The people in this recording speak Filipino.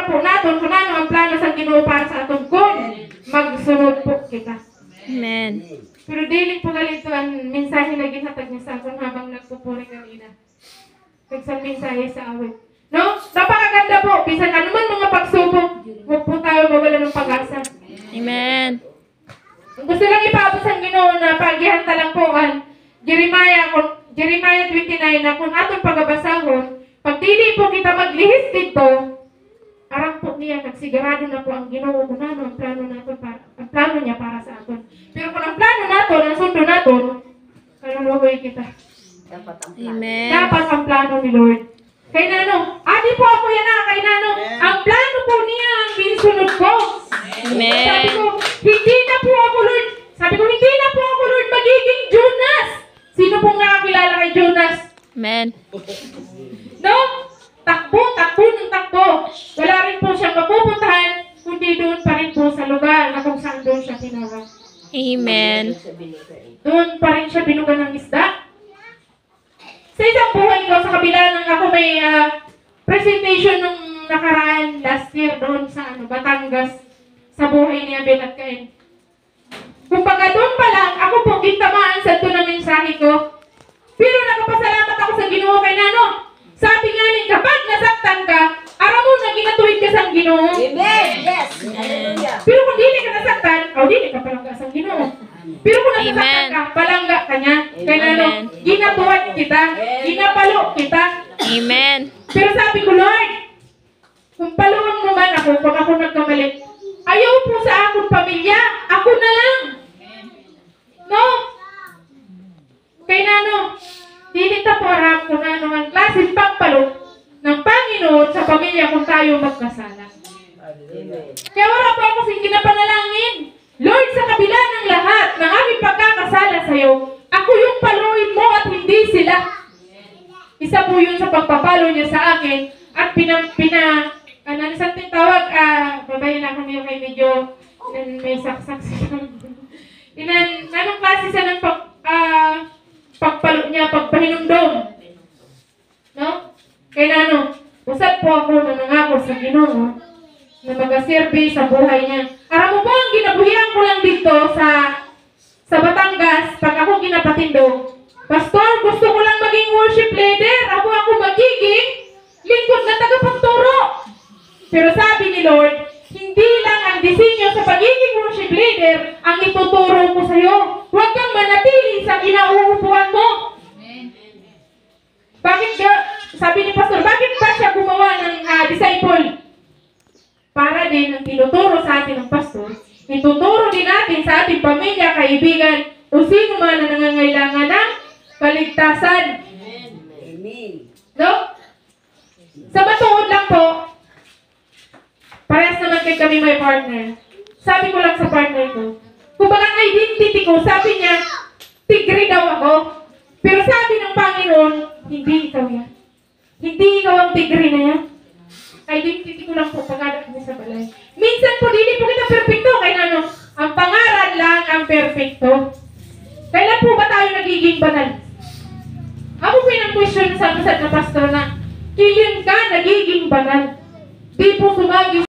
ra po naton kung ano ang plano sa Ginoo para sa aton kung magsunod po kita. Amen. Pero dili po galito ang mensahe na ginhatag niya sa aton habang nagpupuri kanina. Sa mensahe sa awit. No? Napakaganda po. Bisan anuman mga pagsubok, huwag po tayo mawala ng pag-asa. Amen. Gusto lang ipaabot sa Ginoo na pagihanta lang po ang Jeremiah 29 na kung atong pagabasahon, pag dili po kita maglihis dito, arang po niya nagsigurado na po ang Ginoo kung ano ang plano natin ang plano niya para sa aton. Pero kung ang plano natin, ang sundo natin, kaluluhoy kita. Amen. Dapat ang plano ni Lord. Kay Nano, adi po ako yan kay Nano. Ang plano po niya ang ginsunod ko. Amen. Sabi ko, hindi na po ako Lord. Sabi ko, hindi na po ako Lord magiging Jonas. Sino pong nakakilala kay Jonas? Amen. No? Takbo ng takbo. Wala rin po siyang mapupuntahan, kundi doon pa rin po sa lugar na kung saan doon siya tinawag. Amen. Doon pa rin siya binugan ng isda. Sa isang buhay ko, sa kabila ng ako may presentation nung nakaraan last year doon sa Batangas, sa buhay ni Abel at Cain. Kumbaga doon pa lang, ako po gintamaan sa ito na mensahe ko. Pero nakapasalamat ako sa Ginoo kay Nano. Sabi nga ni, kapag nasaktan ka, aram mo na ginatuwid ka sa Ginoo. Amen. Yes. Hallelujah. Pero kung dili ka nasaktan, dili ka palangga sa Ginoo. Pero kung nasasaktan ka, palangga ka niya. Kaya Nano, ginatuwad kita, ginapalo kita. Amen. Pero sabi ko, Lord, kung paluan mo man ako, pag ako nagkamali, ayaw po sa akong pamilya, ako na lang. No? Kaya Nano, dili ta po harap kung ano ang klaseng pagpalo ng Panginoon sa pamilya kung tayo magkasala. Kaya wala po ako sing ginapanalangin. Lord, sa kabila ng lahat ng aming pagkakasala sa iyo, ako yung paluin mo at hindi sila. Isa po yun sa pagpapalo niya sa akin at ano sa tawag, babayin ako niyo kay medyo may saksak siya. Anong klase siya ng pagpalo niya, pagpahinumdom? No? Kaya Nano, usap po ako na nangako sa Ginoo na mag-serve sa buhay niya. Aram mo po ang ginabuhian ko lang dito sa Batangas, pag ako ginapatindog, Pastor, gusto ko lang maging worship leader. Ako magiging lingkod na tagapagturo. Pero sabi ni Lord, hindi lang ang disenyo sa pagiging worship leader ang ituturo ko sa iyo. Huwag kang manatili sa kinauupuan mo. Bakit sabi ni Pastor, bakit ba siya gumawa ng disciple? Para din ang tinuturo sa atin ng Pastor, ituturo din natin sa ating pamilya, kaibigan, o sino man na nangangailangan ng kaligtasan. Amen. No? Sa matuod lang po, parehas naman kay kami may partner. Sabi ko lang sa partner ko, kung baka ang identity ko, sabi niya, tigre daw ako. Pero sabi ng Panginoon, hindi ikaw yan. Hindi ikaw ang tigre na yan. Identity ko lang po, pagkadat mo sa balay. Minsan po, dili po kita perfecto. Kaya Nano, ang pangalan lang ang perfecto. Kailan po ba tayo nagiging banal? Ako po yung question sa na pastor na, kailan ka nagiging banal? Di po sumagi